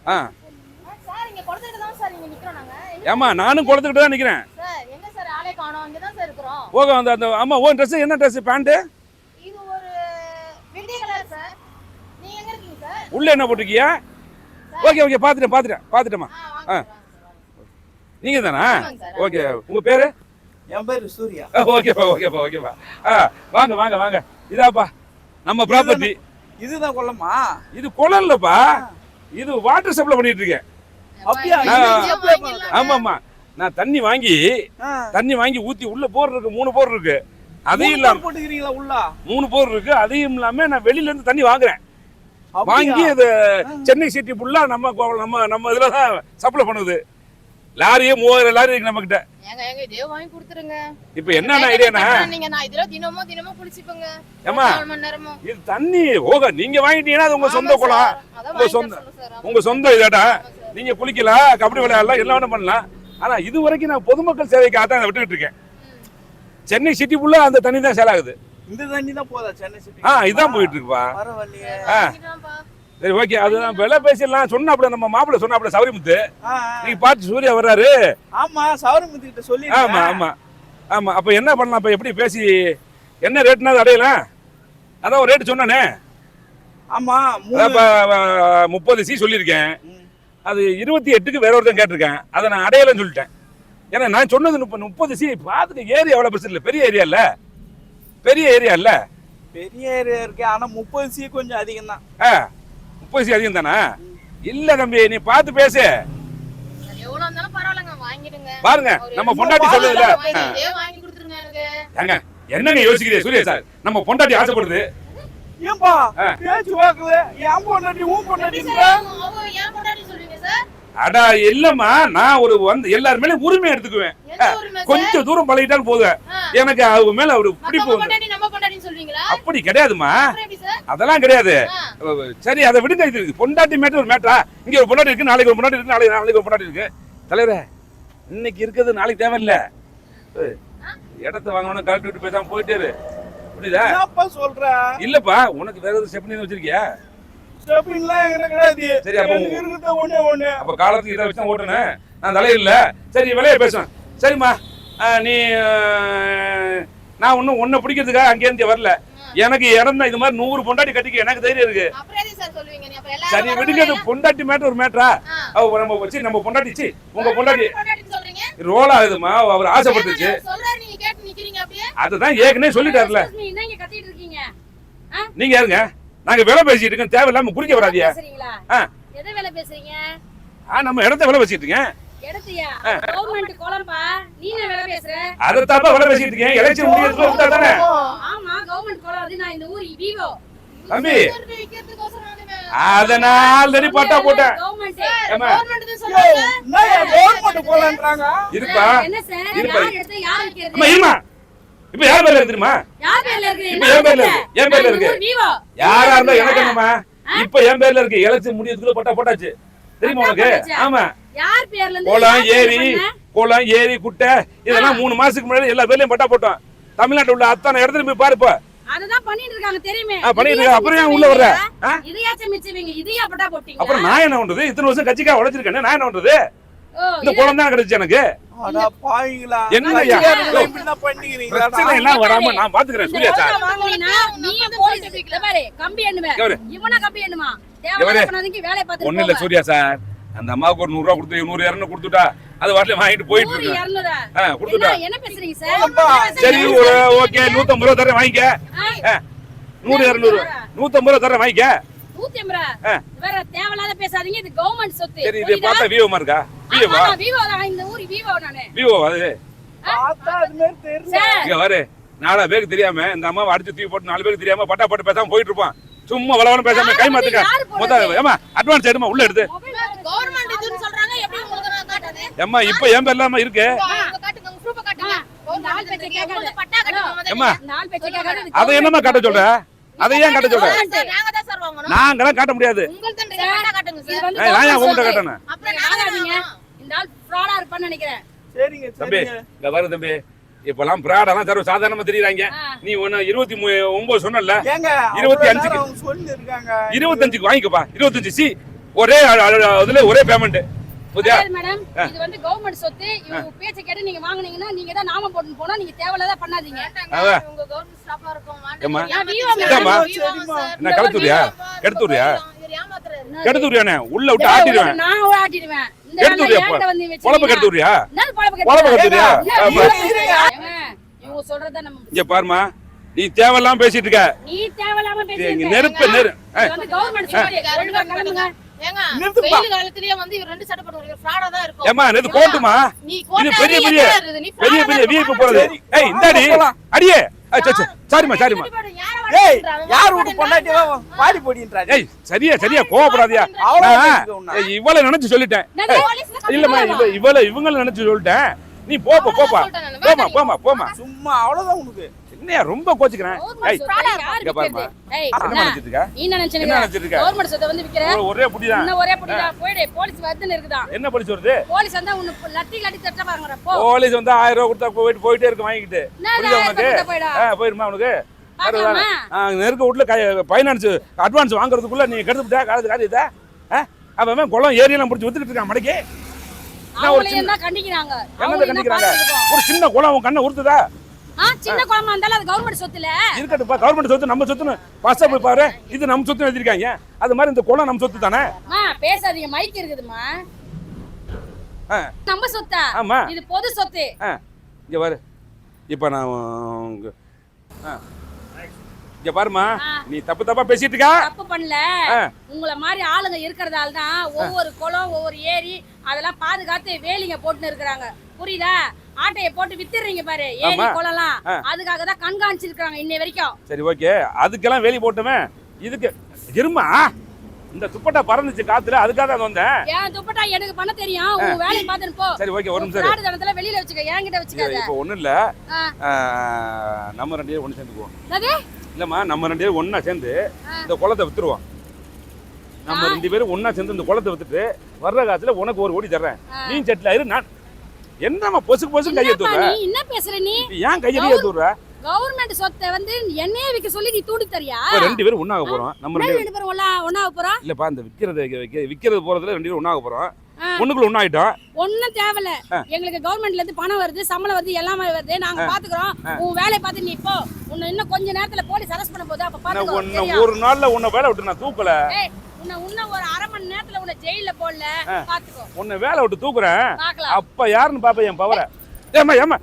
ஆ ஏமா நானும் குளத்துக்கிட்டு தான் நிக்கிறேன். ஓகே அந்த அந்த ஆமா ஓ ட்ரெஸ் என்ன ட்ரெஸ் பேண்ட்? இது ஒரு வெள்ளை கலர் சார். நீங்க எங்க இருக்கீங்க சார்? உள்ள என்ன போட்டுக்கியா? Okay okay பாத்துட்டேமா. நீங்க தானா? ஓகே உங்க பேரு? என் பேரு சூர்யா. ஓகேப்பா. வாங்க. இதாப்பா நம்ம ப்ராப்பர்ட்டி. இதுதான் கொல்லமா? இது குளம் இல்லப்பா, இது வாட்டர் சப்ளை பண்ணிட்டு இருக்கேன். அப்படியா? ஆமாமா, நான் தண்ணி வாங்கி ஊத்தி உள்ள போர் இருக்கு, 3 போர் இருக்கு. அதையும் இல்லாம போட்டுக்கிறீங்களா உள்ள? 3 போர் இருக்கு. அதையும் இல்லாம நான் வெளியில இருந்து தண்ணி வாங்குறேன். வாங்கி அது சென்னை சிட்டி ஃபுல்லா நம்ம இதுலதான் சப்ளை பண்ணுது. லாரியே 3000 லாரி இருக்கு நம்ம கிட்ட. ஏங்க இதே வாங்கி கொடுத்துருங்க. இப்போ என்ன ஐடியானா, நீங்க நான் இதல தினமும் குளிச்சிப்பங்க. ஏமா இது தண்ணி ஓக நீங்க வாங்கிட்டீங்கன்னா அது உங்க சொந்த குளம், உங்க சொந்த இதாடா. நீங்க குளிக்கலாம், கபடி விளையாடலாம், எல்லாம் வேணும் பண்ணலாம். ஆனா இது வரைக்கும் நான் பொதுமக்கள் சேவைக்காக தான் விட்டுக்கிட்டு இருக்கேன். சென்னை சிட்டி ஃபுல்லா அந்த தண்ணி தான் சேல் ஆகுது. இந்த தண்ணி தான் போதா சென்னை சிட்டி? இதான் போயிட்டு இருக்குப்பா. பரவாயில்லையே. சரி ஓகே, அதுதான் விலை பேசிடலாம். சொன்னாப்ல நம்ம மாப்பிள்ள சொன்னாப்ல சௌரிமுத்து, நீங்க பார்த்து சூர்யா வர்றாரு. ஆமா சௌரிமுத்து கிட்ட சொல்லி. ஆமா அப்ப என்ன பண்ணலாம்? அப்ப எப்படி பேசி என்ன ரேட்னா அடையலாம்? அதான் ஒரு ரேட் சொன்னானே. ஆமா 30C சொல்லியிருக்கேன். அது 28க்கு வேற ஒருத்தன் கேட்டிருக்கேன். அதை நான் அடையலன்னு சொல்லிட்டேன். ஏன்னா நான் சொன்னது 30C. பார்த்துட்டு ஏரியா எவ்வளவு பெருசு இல்லை, பெரிய ஏரியா இல்ல. பெரிய ஏரியா இருக்கு. ஆனா 30C கொஞ்சம் அதிகம் தான். 30C அதிகம் தானா? இல்ல தம்பி, நீ பார்த்து பேசு. எவ்வளவு இருந்தாலும் பரவாயில்லைங்க, வாங்கிடுங்க. பாருங்க நம்ம பொண்டாட்டி சொல்லுதுல. வாங்கி கொடுத்துருங்க எனக்கு. ஏங்க என்னங்க யோசிக்கிறீங்க சூர்யா சார்? நம்ம பொண்டாட்டி ஆசைப்படுது. ஏன்பா பேச்சு வாக்குல ஏன் பொண்டாட்டி ஊ பொண்டாட்டின்ற? அவ ஏன் பொண்டாட்டி சொல்றீங்க சார்? அடா இல்லம்மா, நான் ஒரு எல்லார் மேல உரிமை எடுத்துக்குவேன். கொஞ்சம் தூரம் பழகிட்டாலும் போதும், எனக்கு அவங்க மேல ஒரு பிடிப்பு. அப்படி கிடையாதுமா, அதெல்லாம் கிடையாது. சரி அதை விடுங்க. இது பொண்டாட்டி மேட்டர் ஒரு மேட்டரா? இங்க ஒரு பொண்டாட்டி இருக்கு, நாளைக்கு ஒரு பொண்டாட்டி இருக்கு, நாளைக்கு ஒரு பொண்டாட்டி இருக்கு. தலைவரே இன்னைக்கு இருக்கிறது நாளைக்கு தேவையில்லை. இடத்த வாங்கணும் கரெக்ட் விட்டு பேசாம போயிட்டே இரு. புரியுதா? சொல்ற இல்லப்பா, உனக்கு வேற எதுவும் ஸ்டெப்னி வச்சிருக்கியா? சரி அப்ப காலத்துக்கு இதை வச்சு ஓட்டுனேன் நான் தலையில. சரி விலைய பேசுவேன். சரிம்மா நீ நான் ஒன்னும் உன்னை பிடிக்கிறதுக்காக அங்கேருந்து வரல. எனக்கு இடம் தான். இது மாதிரி 100 பொண்டாட்டி கட்டிக்க எனக்கு தைரியம் இருக்கு. சரி விடுங்க, பொண்டாட்டி மேட்டர் ஒரு மேட்டரா? நம்ம வச்சு நம்ம பொண்டாட்டிச்சு உங்க பொண்டாட்டி ரோல் ஆகுதுமா. அவர் ஆசைப்பட்டுச்சு, அதுதான் ஏற்கனவே சொல்லிட்டாருல. நீங்க யாருங்க? நாங்க வேலை பேசிட்டு இருக்கோம், தேவையில்லாம குடிக்க வராதியா? நம்ம இடத்த வேலை பேசிட்டு இருக்கேன். அதத்தாப்பா வேலை பேசிட்டு இருக்கேன். எலெக்ஷன் முடியறதுக்குள்ள விட்டா தானே. தம்பி அத நான் ஆல்ரெடி பட்டா போட்டேன். இருப்பா இருமா. இப்ப யார் பேர்ல இருக்கு தெரியுமா? இப்ப என் பேர்ல இருக்கு. யாரா இருந்தா எனக்கு என்னமா? இப்ப என் பேர்ல இருக்கு. எலெக்ஷன் முடியறதுக்குள்ள பட்டா போட்டாச்சு, தெரியுமா உனக்கு? ஆமா, குளம் ஏரி குட்டை இதெல்லாம் 3 மாசத்துக்கு முன்னாடி எல்லா பேர்லயும் பட்டா போட்டோம். தமிழ்நாட்டுல உள்ள அத்தனை இடத்துல போய் பாருப்ப. அததான் பண்ணிட்டு இருக்காங்க தெரியுமே. பண்ணிட்டு இருக்காங்க. அப்புறம் ஏன் உள்ள வர்ற? இதையாச்சும் மிச்சவங்க இதையா பட்டா போட்டீங்க. அப்புறம் நான் என்ன பண்றது? இத்தனை வருஷம் கட்சிக்கா உழைச்சிருக்கேன், நான் என்ன பண்றது? இந்த குளம் தான் கிடைச்சு எனக்கு. அட பாவிங்களா, என்னய்யா இப்படி தான் பண்ணிக்கிறீங்க? பிரச்சனை எல்லாம் வராம நான் பாத்துக்கிறேன். சூர்யா சார் நீ போலீஸ் ஸ்டேஷன்ல பாரு, கம்பி எண்ணுவே. இவனா கம்பி எண்ணுமா? தேவனா பண்ணாதீங்க, வேலைய பாத்து. ஒண்ணு இல்ல சூர்யா சார், அந்த அம்மாவுக்கு ஒரு 100 ரூபாய் கொடுத்து 100 200 கொடுத்துட்டா அது வாட்ல வாங்கிட்டு போயிட்டு இருக்கு. 200 கொடுத்துட்டா. என்ன பேசுறீங்க சார்? சரி ஓகே 150 ரூபாய் தரேன் வாங்கிக்க. 100 200 150 ரூபாய் தரேன் வாங்கிக்க. 150 வேற தேவலாத பேசாதீங்க. இது கவர்மெண்ட் சொத்து. சரி இது பார்த்தா விவோமா இருக்கா? விவோவா? விவோ தான் இந்த ஊர் விவோ நானே. விவோ அது பார்த்தா அது மாதிரி தெரியல. இங்க பாரு, 4 பேருக்கு தெரியாம இந்த அம்மாவை அடிச்சு தூக்கி போட்டு 4 பேருக்கு தெரியாம பட்டா போட்டு பேசாம போயிட்டு இருப்பான். சும்மா வளவன பேசாம கை மாத்துக்க. முதல்ல ஏமா அட்வான்ஸ் எடுமா, உள்ள எடுத்து. கவர்மெண்ட் இதுன்னு சொல்றாங்க, எப்படி உங்களுக்கு நான் காட்டுறது? ஏமா இப்போ ஏன் பேர்லாம இருக்கு? காட்டுங்க, உங்க ப்ரூஃப் காட்டுங்க. நாலு பேச்சை கேட்காத. பட்டா காட்டுங்க முதல்ல. ஏமா நாலு பேச்சை கேட்காத. அத என்னமா காட்ட சொல்ற? அத ஏன் காட்ட சொல்ற? நாங்க தான் சார் வாங்கணும். நாங்கலாம் காட்ட முடியாது. உங்களுக்கு தான் பட்டா காட்டுங்க சார். நான் ஏன் உங்கள்ட்ட காட்டணும்? அப்புறம் நாங்க இந்த ஆள் ஃப்ராடா இருப்பான்னு நினைக்கிறேன். சரிங்க தம்பி, இங்க பாரு தம்பி, இப்பலாம் பிராடெல்லாம் சர்வ சாதாரணமா தெரியுறாங்க. நீ 29 சொன்னல, 25க்கு சொல்லி இருக்காங்க. 25க்கு வாங்கிக்கப்பா. 25C ஒரே அதுல ஒரே பேமெண்ட். புரியா மேடம், இது வந்து கவர்மெண்ட் சொத்து. இவங்க பேச்ச கேட்டு நீங்க வாங்குனீங்கன்னா நீங்க தான் நாம போட்டு போனா நீங்க தேவலதா பண்ணாதீங்க. உங்க கவர்மெண்ட் ஸ்டாஃபா இருக்கோம். ஏமா நான் விவோ இதாம்மா. என்ன கெடுத்துறியா கெடுத்துறியானே உள்ள விட்டு ஆட்டிடுவேன். நான் ஆட்டிடுவேன். இந்த கெடுத்துறியா ஏன்ட வந்து வச்சு பொழப்ப கெடுத்துறியா நான் பொழப்ப பொழப்ப கெடுத்துறியா இவங்க சொல்றத நம்ம இங்க பாருமா, நீ தேவையில்லாம பேசிட்டு இருக்க. நீ தேவலாம இங்க பேசுறீங்க. நெருப்பு இது வந்து கவர்மெண்ட் சொல்லி ஒழுங்கா கிளம்புங்க. ஏங்க வெயில் காலத்துலயே வந்து இவர் 2 சட்டை போட்டு ஃப்ராடா தான் இருக்கும். ஏமா இது கோட்டுமா, நீ இது கோட்டா பெரிய நீ பெரிய யாரு? நீ பெரிய பெரிய வீப்பு போறது. ஏய் இந்தாடி அடியே. சாரிமா சாரிமா. ஏய் யார் வீட்டு பொண்டாட்டியோ பாடி போடின்றாரு. ஏய் சரியா சரியா கோவப்படாதயா. இவளை நினைச்சு சொல்லிட்டேன். இல்லம்மா இவங்களை நினைச்சு சொல்லிட்டேன். நீ போப்பா போமா போமா போமா. சும்மா அவ்வளவுதான் உனக்கு. என்னையா ரொம்ப கோச்சுக்கிறேன். ஏய் இங்க பாருமா, ஏய் என்ன நினைச்சிட்டு இருக்க? நீ நினைச்சீங்க என்ன நினைச்சிட்டு இருக்க? கவர்மெண்ட் சொத்தை வந்து விக்கிற. ஒரே புடிதான். இன்னும் ஒரே புடிடா. போய்டே போலீஸ் வந்து இருக்குதா. என்ன போலீஸ் வருது? போலீஸ் வந்தா உன்னை லட்டி லட்டி தட்ட பாருங்கற போ. போலீஸ் வந்து 1000 ரூபாய் கொடுத்தா போயிட்டே இருக்கு வாங்கிட்டு. புரியுதா உனக்கு? போயிடுமா உனக்கு? நெருக்க வீட்டுல ஃபைனான்ஸ் அட்வான்ஸ் வாங்குறதுக்குள்ள நீ கெடுத்துட்டா காரியத்தை. அவன் குளம் ஏரியெல்லாம் பிடிச்சி வித்துக்கிட்டு இருக்கான் மடக்கி. கண்டிக்கிறாங்க. என்னது கண்டிக்கிறாங்க? ஒரு சின்ன குளம் உன் கண்ணை உறுத்துதா? சின்ன குளமா இருந்தாலும் அது கவர்மெண்ட் சொத்துல இருக்கட்டுப்பா. கவர்மெண்ட் சொத்து நம்ம சொத்துன்னு பஸ்ஸா போய் பாரு. இது நம்ம சொத்து எழுதிருக்காங்க. அது மாதிரி இந்த குளம் நம்ம சொத்து தானே. பேசாதீங்க, மைக் இருக்குதுமா. நம்ம சொத்தா? ஆமா, இது பொது சொத்து. இங்க பாரு. இப்ப நான் இங்க பாருமா, நீ தப்பா பேசிட்டு இருக்கா. தப்பு பண்ணல. உங்களை மாதிரி ஆளுங்க இருக்கறதால தான் ஒவ்வொரு குளம் ஒவ்வொரு ஏரி அதெல்லாம் பாதுகாத்து வேலிங்க போட்டுன்னு இருக்காங்க. புரியுதா? ஆட்டைய போட்டு வித்துறீங்க பாரு ஏரி குளம்லாம். அதுக்காக தான் கண்காணிச்சிருக்காங்க இன்னை வரைக்கும். சரி ஓகே, அதுக்கெல்லாம் வேலி போட்டுமே. இதுக்கு இருமா, இந்த துப்பட்டா பறந்துச்சு காத்துல, அதுக்காக தான் வந்தேன். ஏன் துப்பட்டா எனக்கு பண்ண தெரியும். உங்க வேலைய பாத்துட்டு போ. சரி ஓகே, ஒரு நிமிஷம். நாடு தடத்துல வெளியில வச்சுக்க, என்கிட்ட வச்சுக்காத. இப்போ ஒண்ணும் இல்ல, நம்ம ரெண்டு பேரும் ஒண்ணு சேர்ந்துக்குவோம். என்னது? இல்லம்மா, நம்ம ரெண்டு பேரும் ஒண்ணா சேர்ந்து இந்த குளத்தை வித்துருவோம். நம்ம ரெண்டு பேரும் ஒண்ணா சேர்ந்து இந்த குளத்தை வித்துட்டு வர்ற காசுல உனக்கு ஒரு ஓடி தர்றேன். நீ செட்டில் ஆயிரு. நான் என்னம்மா பொசுக்கு கையை தூக்குற? நீ என்ன பேசுற? நீ ஏன் கையை தூக்குற? கவர்மெண்ட் சொத்தை வந்து என்னையே விக்க சொல்லி நீ தூடி தரியா? ரெண்டு பேரும் ஒண்ணாக போறோம். நம்ம ரெண்டு பேரும் ஒண்ணாக போறோம். இல்லப்பா, இந்த விக்கிறது போறதுல ரெண்டு பேரும் ஒண்ணாக போறோம். ஒண்ணுக்குள்ள ஒண்ணாயிட்டோம். ஒண்ணும் தேவையில்ல. எங்களுக்கு கவர்மெண்ட்ல இருந்து பணம் வருது, சம்பளம் வருது, எல்லாமே வருது. நாங்க பாத்துக்கிறோம். உன் வேலையை பார்த்து நீ இப்போ இன்னும் கொஞ்ச நேரத்துல போலீஸ் அரெஸ்ட் பண்ண போகுது. அப்ப பாத்துக்கோ. ஒரு நாள்ல உன்னை வேலை விட்டு நான் தூக்கல. இன்னும் ஒரு அரை மணி நேரத்துல உன்னை ஜெயில போடல. பாத்துக்கோ. உன்னை வேலை விட்டு தூக்குறேன். அப்ப யாருன்னு பாப்ப என் பவரை. ஏமா ஏமா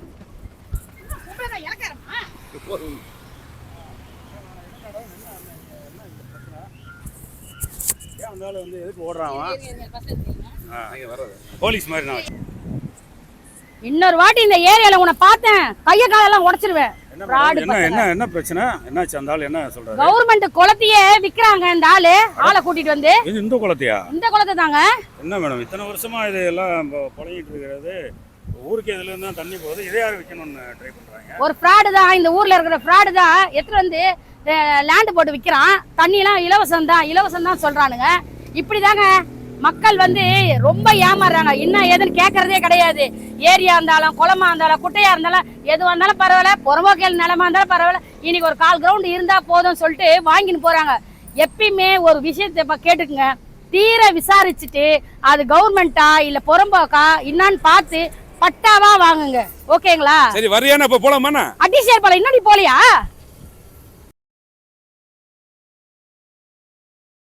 வந்து எதுக்கு ஓடுறான்? போலீஸ் மாதிரி நான் இன்னொரு வாட்டி இந்த ஏரியால உன்னை பார்த்தேன், கைய காலெல்லாம் உடைச்சிருவேன். என்ன பிரச்சனை? என்னாச்சு? அந்த ஆளு என்ன சொல்றாரு? கவர்மெண்ட் குளத்தையே விக்கிறாங்க. இந்த ஆளை கூட்டிட்டு வந்து இந்த குளத்தையா? இந்த குளத்தை தாங்க. என்ன மேடம், இத்தனை வருஷமா இதெல்லாம் புழங்கிட்டு இருக்கிறது? ஊருக்கு எதுல இருந்தா தண்ணி போகுது, இதை யாரு விற்கணும்னு ட்ரை பண்றாங்க? ஒரு ஃப்ராடு தான், இந்த ஊர்ல இருக்கிற ஃப்ராடு தான் எடுத்துட்டு வந்து லேண்ட் போட்டு விற்கிறான். தண்ணியெல்லாம் இலவசம் தான் சொல்றானுங்க. இப்படிதாங்க மக்கள் வந்து ரொம்ப ஏமாறுறாங்க. என்ன ஏதுன்னு கேட்கறதே கிடையாது. ஏரியா இருந்தாலும் குளமா இருந்தாலும் குட்டையா இருந்தாலும் எதுவாக இருந்தாலும் பரவாயில்ல, புறம்போக்கையில் நிலமா இருந்தாலும் பரவாயில்ல, இன்னைக்கு ஒரு 1/4 கிரவுண்ட் இருந்தா போதும் சொல்லிட்டு வாங்கின்னு போறாங்க. எப்பயுமே ஒரு விஷயத்தை கேட்டுக்குங்க, தீர விசாரிச்சுட்டு அது கவர்மெண்டா இல்ல புறம்போக்கா என்னன்னு பார்த்து பட்டாவா வாங்குங்க. ஓகேங்களா? சரி வரியானா இப்ப போலாமா? அடி சேர்பால இன்னடி போலியா?